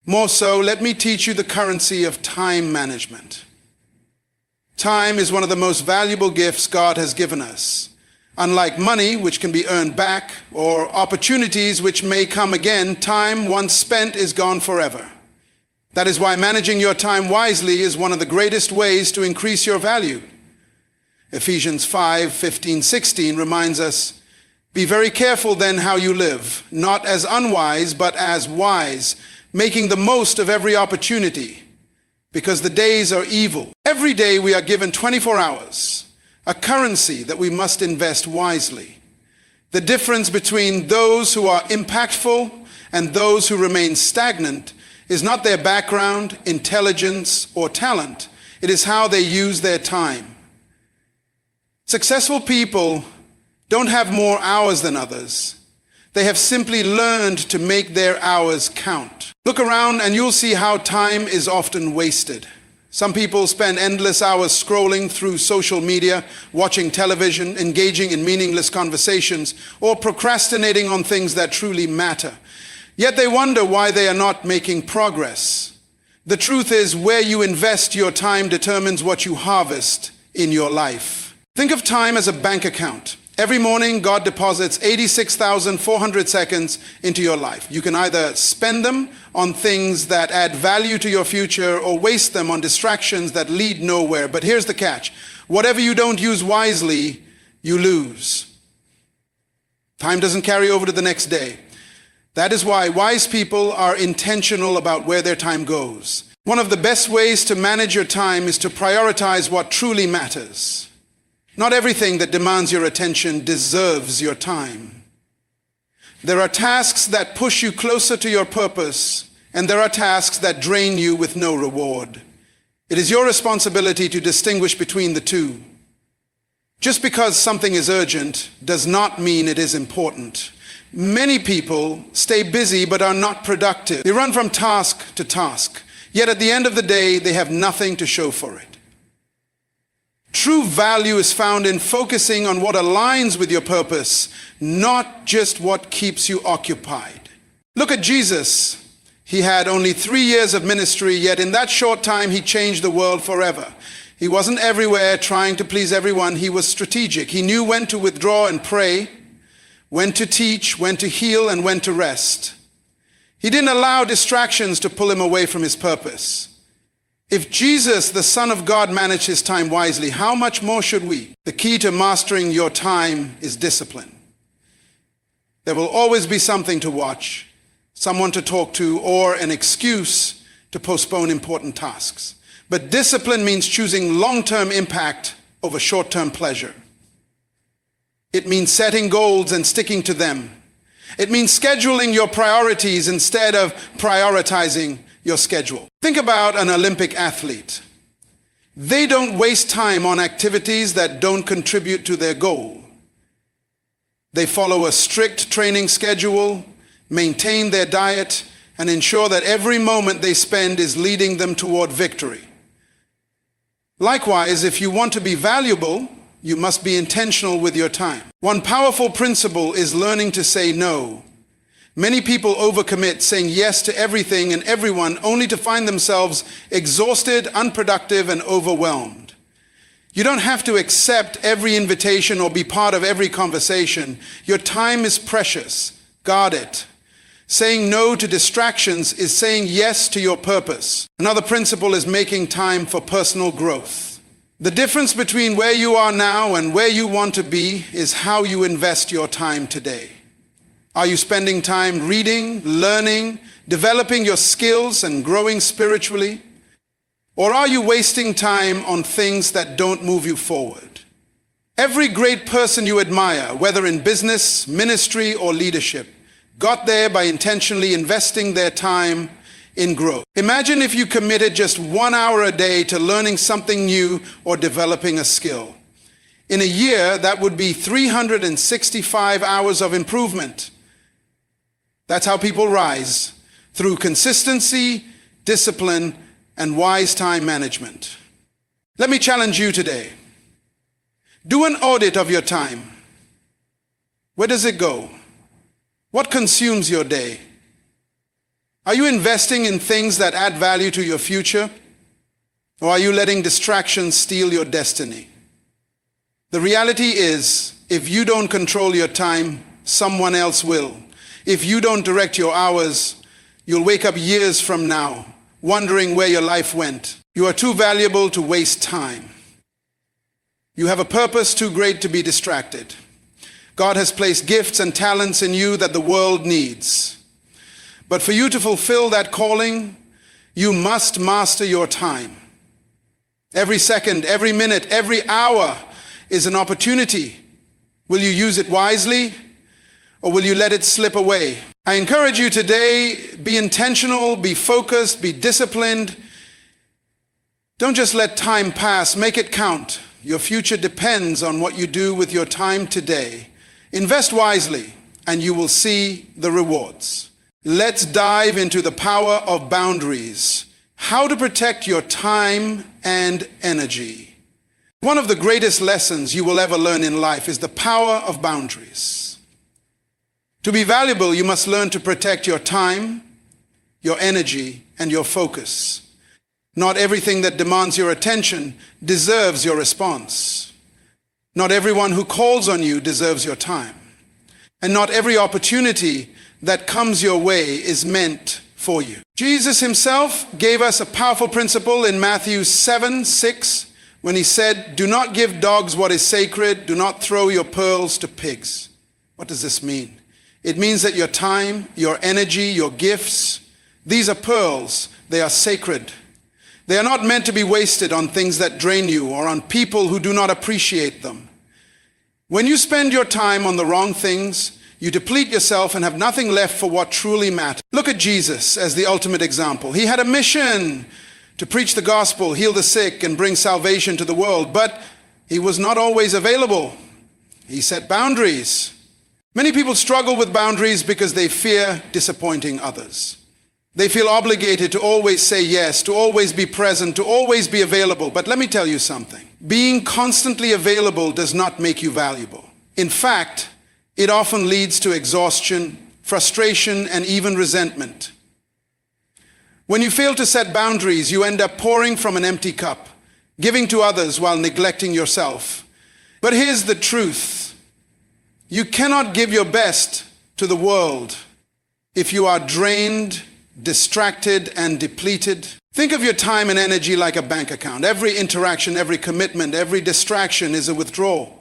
More so, let me teach you the currency of time management. Time is one of the most valuable gifts God has given us. Unlike money, which can be earned back, or opportunities which may come again, time once spent is gone forever. That is why managing your time wisely is one of the greatest ways to increase your value. Ephesians 5:15-16 reminds us, "Be very careful then how you live, not as unwise, but as wise, making the most of every opportunity, because the days are evil." Every day we are given 24 hours, a currency that we must invest wisely. The difference between those who are impactful and those who remain stagnant is not their background, intelligence, or talent. It is how they use their time. Successful people don't have more hours than others. They have simply learned to make their hours count. Look around and you'll see how time is often wasted. Some people spend endless hours scrolling through social media, watching television, engaging in meaningless conversations, or procrastinating on things that truly matter. Yet they wonder why they are not making progress. The truth is, where you invest your time determines what you harvest in your life. Think of time as a bank account. Every morning, God deposits 86,400 seconds into your life. You can either spend them on things that add value to your future or waste them on distractions that lead nowhere. But here's the catch. Whatever you don't use wisely, you lose. Time doesn't carry over to the next day. That is why wise people are intentional about where their time goes. One of the best ways to manage your time is to prioritize what truly matters. Not everything that demands your attention deserves your time. There are tasks that push you closer to your purpose, and there are tasks that drain you with no reward. It is your responsibility to distinguish between the two. Just because something is urgent does not mean it is important. Many people stay busy but are not productive. They run from task to task, yet at the end of the day, they have nothing to show for it. True value is found in focusing on what aligns with your purpose, not just what keeps you occupied. Look at Jesus. He had only 3 years of ministry, yet in that short time he changed the world forever. He wasn't everywhere trying to please everyone. He was strategic. He knew when to withdraw and pray, when to teach, when to heal, and when to rest. He didn't allow distractions to pull him away from his purpose. If Jesus, the Son of God, managed his time wisely, how much more should we? The key to mastering your time is discipline. There will always be something to watch, someone to talk to, or an excuse to postpone important tasks. But discipline means choosing long-term impact over short-term pleasure. It means setting goals and sticking to them. It means scheduling your priorities instead of prioritizing your schedule. Think about an Olympic athlete. They don't waste time on activities that don't contribute to their goal. They follow a strict training schedule, maintain their diet, and ensure that every moment they spend is leading them toward victory. Likewise, if you want to be valuable, you must be intentional with your time. One powerful principle is learning to say no. Many people overcommit, saying yes to everything and everyone, only to find themselves exhausted, unproductive, and overwhelmed. You don't have to accept every invitation or be part of every conversation. Your time is precious. Guard it. Saying no to distractions is saying yes to your purpose. Another principle is making time for personal growth. The difference between where you are now and where you want to be is how you invest your time today. Are you spending time reading, learning, developing your skills, and growing spiritually? Or are you wasting time on things that don't move you forward? Every great person you admire, whether in business, ministry, or leadership, got there by intentionally investing their time in growth. Imagine if you committed just 1 hour a day to learning something new or developing a skill. In a year, that would be 365 hours of improvement. That's how people rise, through consistency, discipline, and wise time management. Let me challenge you today. Do an audit of your time. Where does it go? What consumes your day? Are you investing in things that add value to your future? Or are you letting distractions steal your destiny? The reality is, if you don't control your time, someone else will. If you don't direct your hours, you'll wake up years from now, wondering where your life went. You are too valuable to waste time. You have a purpose too great to be distracted. God has placed gifts and talents in you that the world needs. But for you to fulfill that calling, you must master your time. Every second, every minute, every hour is an opportunity. Will you use it wisely, or will you let it slip away? I encourage you today, be intentional, be focused, be disciplined. Don't just let time pass, make it count. Your future depends on what you do with your time today. Invest wisely, and you will see the rewards. Let's dive into the power of boundaries. How to protect your time and energy. One of the greatest lessons you will ever learn in life is the power of boundaries. To be valuable, you must learn to protect your time, your energy, and your focus. Not everything that demands your attention deserves your response. Not everyone who calls on you deserves your time. And not every opportunity that comes your way is meant for you. Jesus himself gave us a powerful principle in Matthew 7:6 when he said, "Do not give dogs what is sacred, do not throw your pearls to pigs." What does this mean? It means that your time, your energy, your gifts, these are pearls. They are sacred. They are not meant to be wasted on things that drain you or on people who do not appreciate them. When you spend your time on the wrong things, you deplete yourself and have nothing left for what truly matters. Look at Jesus as the ultimate example. He had a mission to preach the gospel, heal the sick, and bring salvation to the world, but he was not always available. He set boundaries. Many people struggle with boundaries because they fear disappointing others. They feel obligated to always say yes, to always be present, to always be available. But let me tell you something. Being constantly available does not make you valuable. In fact, it often leads to exhaustion, frustration, and even resentment. When you fail to set boundaries, you end up pouring from an empty cup, giving to others while neglecting yourself. But here's the truth. You cannot give your best to the world if you are drained, distracted, and depleted. Think of your time and energy like a bank account. Every interaction, every commitment, every distraction is a withdrawal.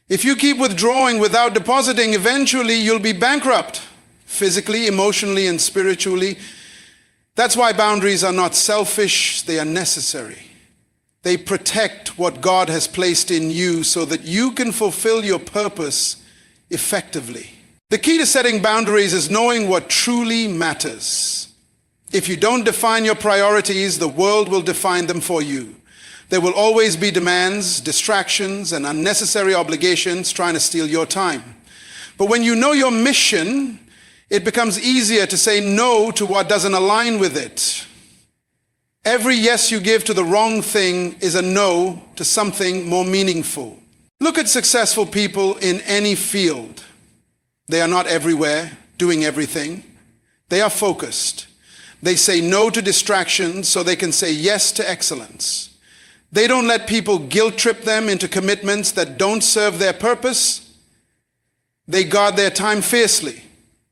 If you keep withdrawing without depositing, eventually you'll be bankrupt, physically, emotionally, and spiritually. That's why boundaries are not selfish, they are necessary. They protect what God has placed in you so that you can fulfill your purpose effectively. The key to setting boundaries is knowing what truly matters. If you don't define your priorities, the world will define them for you. There will always be demands, distractions, and unnecessary obligations trying to steal your time. But when you know your mission, it becomes easier to say no to what doesn't align with it. Every yes you give to the wrong thing is a no to something more meaningful. Look at successful people in any field. They are not everywhere, doing everything. They are focused. They say no to distractions so they can say yes to excellence. They don't let people guilt trip them into commitments that don't serve their purpose. They guard their time fiercely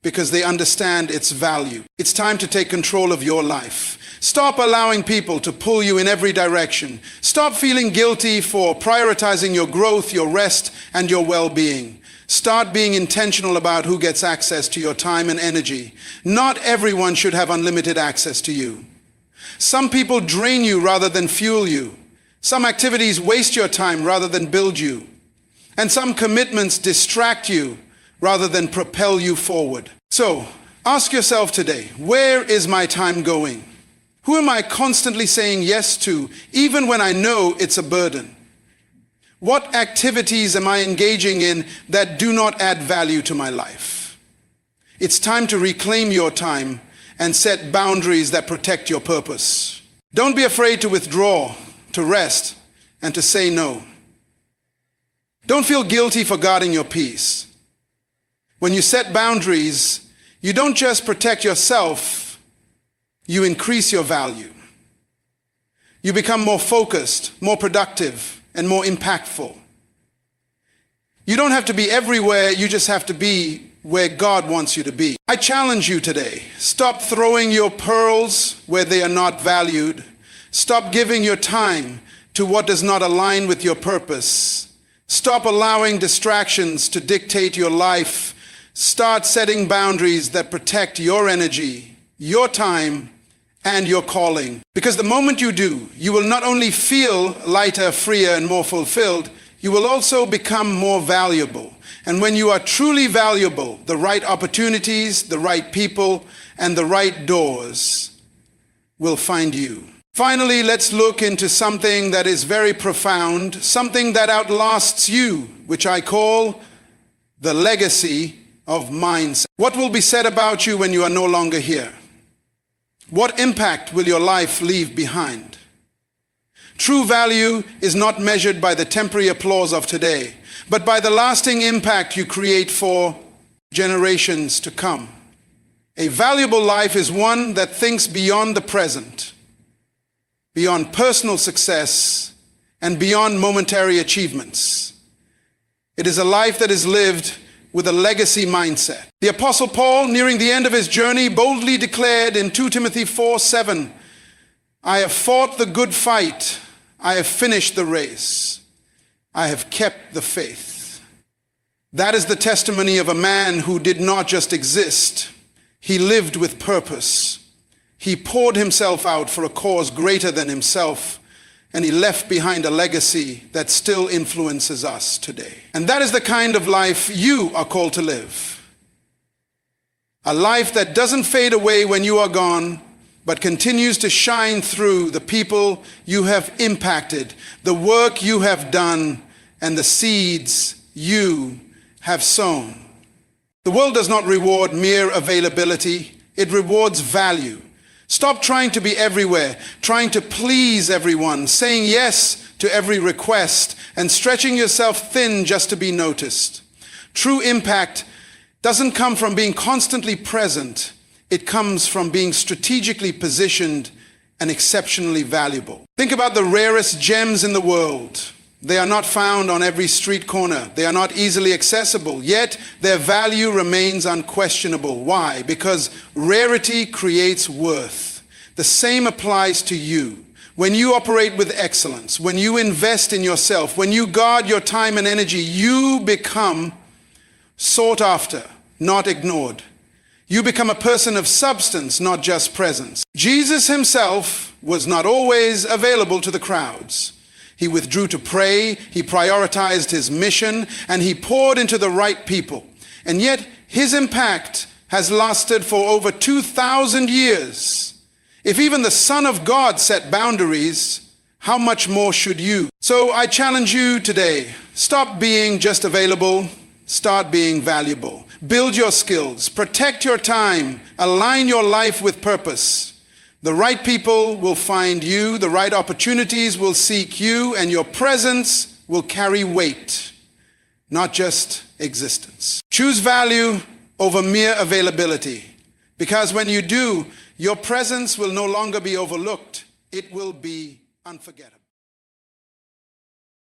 because they understand its value. It's time to take control of your life. Stop allowing people to pull you in every direction. Stop feeling guilty for prioritizing your growth, your rest, and your well-being. Start being intentional about who gets access to your time and energy. Not everyone should have unlimited access to you. Some people drain you rather than fuel you. Some activities waste your time rather than build you. And some commitments distract you rather than propel you forward. So, ask yourself today, where is my time going? Who am I constantly saying yes to, even when I know it's a burden? What activities am I engaging in that do not add value to my life? It's time to reclaim your time and set boundaries that protect your purpose. Don't be afraid to withdraw, to rest, and to say no. Don't feel guilty for guarding your peace. When you set boundaries, you don't just protect yourself, you increase your value. You become more focused, more productive, and more impactful. You don't have to be everywhere, you just have to be where God wants you to be. I challenge you today, stop throwing your pearls where they are not valued. Stop giving your time to what does not align with your purpose. Stop allowing distractions to dictate your life. Start setting boundaries that protect your energy, your time, and your calling. Because the moment you do, you will not only feel lighter, freer, and more fulfilled, you will also become more valuable. And when you are truly valuable, the right opportunities, the right people, and the right doors will find you. Finally, let's look into something that is very profound, something that outlasts you, which I call the legacy of mindset. What will be said about you when you are no longer here? What impact will your life leave behind? True value is not measured by the temporary applause of today, but by the lasting impact you create for generations to come. A valuable life is one that thinks beyond the present, beyond personal success, and beyond momentary achievements. It is a life that is lived with a legacy mindset. The Apostle Paul, nearing the end of his journey, boldly declared in 2 Timothy 4:7, I have fought the good fight, I have finished the race, I have kept the faith. That is the testimony of a man who did not just exist, he lived with purpose. He poured himself out for a cause greater than himself, and he left behind a legacy that still influences us today. And that is the kind of life you are called to live. A life that doesn't fade away when you are gone, but continues to shine through the people you have impacted, the work you have done, and the seeds you have sown. The world does not reward mere availability, it rewards value. Stop trying to be everywhere, trying to please everyone, saying yes to every request, and stretching yourself thin just to be noticed. True impact doesn't come from being constantly present. It comes from being strategically positioned and exceptionally valuable. Think about the rarest gems in the world. They are not found on every street corner. They are not easily accessible, yet their value remains unquestionable. Why? Because rarity creates worth. The same applies to you. When you operate with excellence, when you invest in yourself, when you guard your time and energy, you become sought after, not ignored. You become a person of substance, not just presence. Jesus himself was not always available to the crowds. He withdrew to pray, he prioritized his mission, and he poured into the right people. And yet, his impact has lasted for over 2,000 years. If even the Son of God set boundaries, how much more should you? So I challenge you today, stop being just available, start being valuable. Build your skills, protect your time, align your life with purpose. The right people will find you, the right opportunities will seek you, and your presence will carry weight, not just existence. Choose value over mere availability, because when you do, your presence will no longer be overlooked, it will be unforgettable.